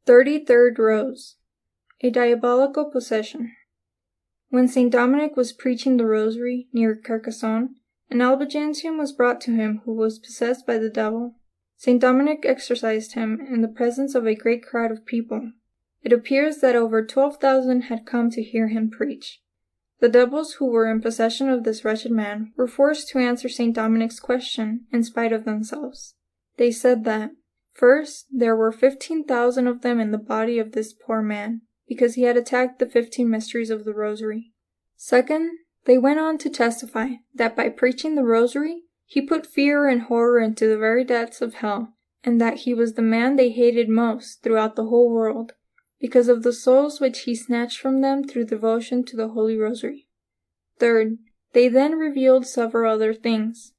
33rd Rose. A Diabolical Possession. When St. Dominic was preaching the Rosary near Carcassonne, an Albigensian was brought to him who was possessed by the devil. St. Dominic exorcised him in the presence of a great crowd of people. It appears that over 12,000 had come to hear him preach. The devils who were in possession of this wretched man were forced to answer St. Dominic's question in spite of themselves. They said that, first, there were 15,000 of them in the body of this poor man, because he had attacked the 15 mysteries of the Rosary. Second, they went on to testify that by preaching the Rosary, he put fear and horror into the very depths of hell, and that he was the man they hated most throughout the whole world, because of the souls which he snatched from them through devotion to the Holy Rosary. Third, they then revealed several other things.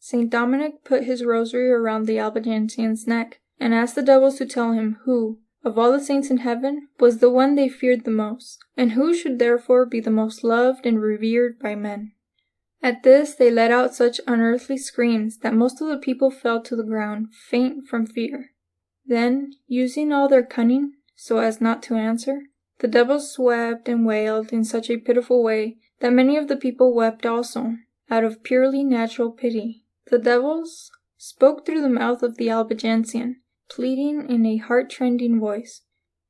St. Dominic put his rosary around the Albigensian's neck, and asked the devils to tell him who, of all the saints in heaven, was the one they feared the most, and who should therefore be the most loved and revered by men. At this they let out such unearthly screams that most of the people fell to the ground, faint from fear. Then, using all their cunning, so as not to answer, the devils wept and wailed in such a pitiful way that many of the people wept also, out of purely natural pity. The devils spoke through the mouth of the Albigensian, pleading in a heart-rending voice,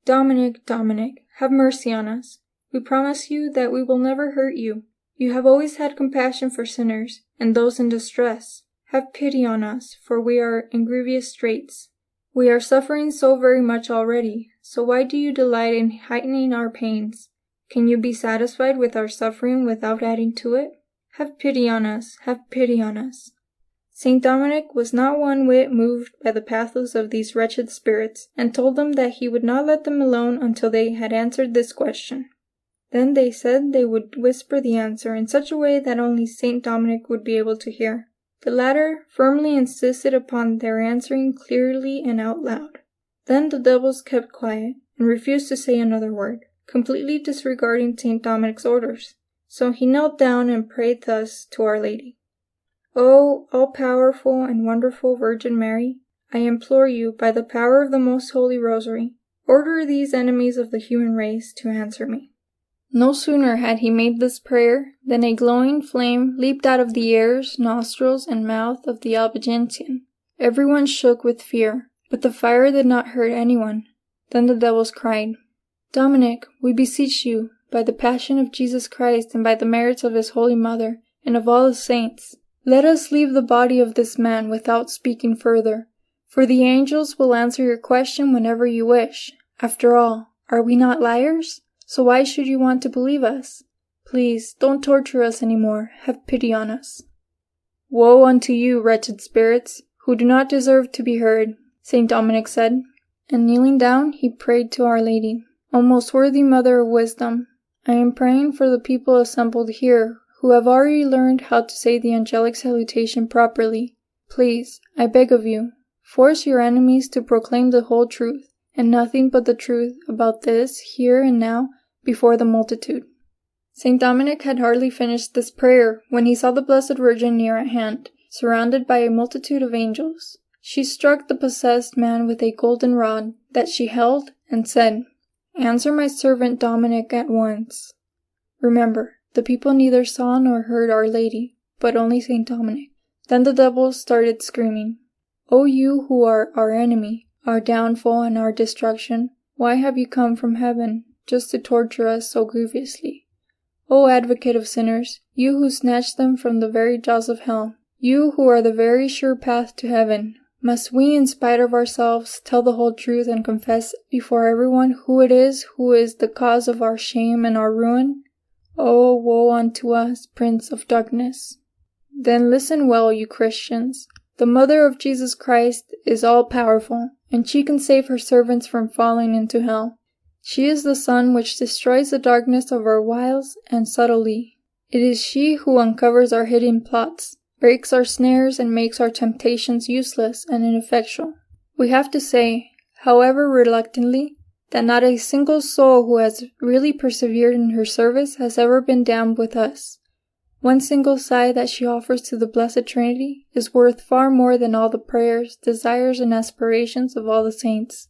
"Dominic, Dominic, have mercy on us. We promise you that we will never hurt you. You have always had compassion for sinners and those in distress. Have pity on us, for we are in grievous straits. We are suffering so very much already, so why do you delight in heightening our pains? Can you be satisfied with our suffering without adding to it? Have pity on us, have pity on us." St. Dominic was not one whit moved by the pathos of these wretched spirits, and told them that he would not let them alone until they had answered this question. Then they said they would whisper the answer in such a way that only St. Dominic would be able to hear. The latter firmly insisted upon their answering clearly and out loud. Then the devils kept quiet, and refused to say another word, completely disregarding St. Dominic's orders. So he knelt down and prayed thus to Our Lady. "O all-powerful and wonderful Virgin Mary, I implore you, by the power of the Most Holy Rosary, order these enemies of the human race to answer me." No sooner had he made this prayer than a glowing flame leaped out of the ears, nostrils, and mouth of the Albigensian. Everyone shook with fear, but the fire did not hurt anyone. Then the devils cried, "Dominic, we beseech you, by the passion of Jesus Christ and by the merits of his Holy Mother, and of all the saints, let us leave the body of this man without speaking further, for the angels will answer your question whenever you wish. After all, are we not liars? So why should you want to believe us? Please, don't torture us any more. Have pity on us." "Woe unto you, wretched spirits, who do not deserve to be heard," St. Dominic said, and kneeling down, he prayed to Our Lady. "O most worthy Mother of Wisdom, I am praying for the people assembled here, who have already learned how to say the angelic salutation properly. Please, I beg of you, force your enemies to proclaim the whole truth, and nothing but the truth about this, here and now, before the multitude." St. Dominic had hardly finished this prayer when he saw the Blessed Virgin near at hand, surrounded by a multitude of angels. She struck the possessed man with a golden rod that she held and said, "Answer my servant Dominic at once." Remember, the people neither saw nor heard Our Lady, but only St. Dominic. Then the devils started screaming, "O you who are our enemy, our downfall and our destruction, why have you come from heaven, just to torture us so grievously? O advocate of sinners, you who snatched them from the very jaws of hell, you who are the very sure path to heaven, must we, in spite of ourselves, tell the whole truth and confess before everyone who it is who is the cause of our shame and our ruin? O woe unto us, Prince of Darkness! Then listen well, you Christians. The Mother of Jesus Christ is all-powerful, and she can save her servants from falling into hell. She is the sun which destroys the darkness of our wiles and subtlety. It is she who uncovers our hidden plots, breaks our snares, and makes our temptations useless and ineffectual. We have to say, however reluctantly, that not a single soul who has really persevered in her service has ever been damned with us. One single sigh that she offers to the Blessed Trinity is worth far more than all the prayers, desires, and aspirations of all the saints.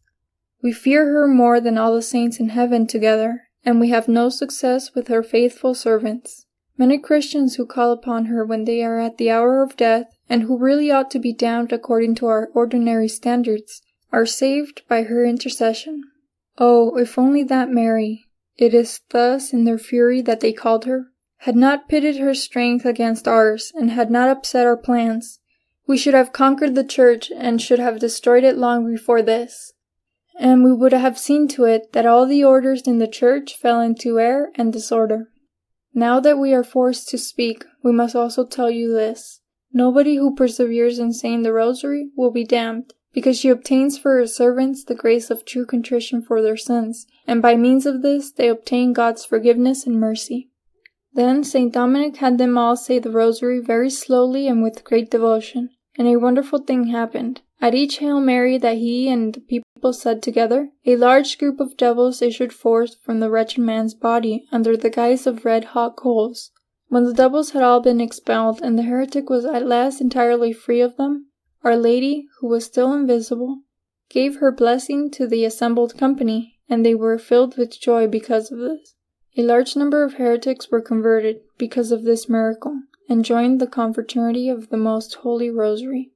We fear her more than all the saints in heaven together, and we have no success with her faithful servants. Many Christians who call upon her when they are at the hour of death, and who really ought to be damned according to our ordinary standards, are saved by her intercession. Oh, if only that Mary, it is thus in their fury that they called her, had not pitted her strength against ours, and had not upset our plans, we should have conquered the Church and should have destroyed it long before this. And we would have seen to it that all the orders in the Church fell into error and disorder. Now that we are forced to speak, we must also tell you this. Nobody who perseveres in saying the Rosary will be damned, because she obtains for her servants the grace of true contrition for their sins, and by means of this they obtain God's forgiveness and mercy. Then St. Dominic had them all say the Rosary very slowly and with great devotion, and a wonderful thing happened. At each Hail Mary that he and the people said together, a large group of devils issued forth from the wretched man's body under the guise of red-hot coals. When the devils had all been expelled and the heretic was at last entirely free of them, Our Lady, who was still invisible, gave her blessing to the assembled company, and they were filled with joy because of this. A large number of heretics were converted because of this miracle, and joined the confraternity of the Most Holy Rosary.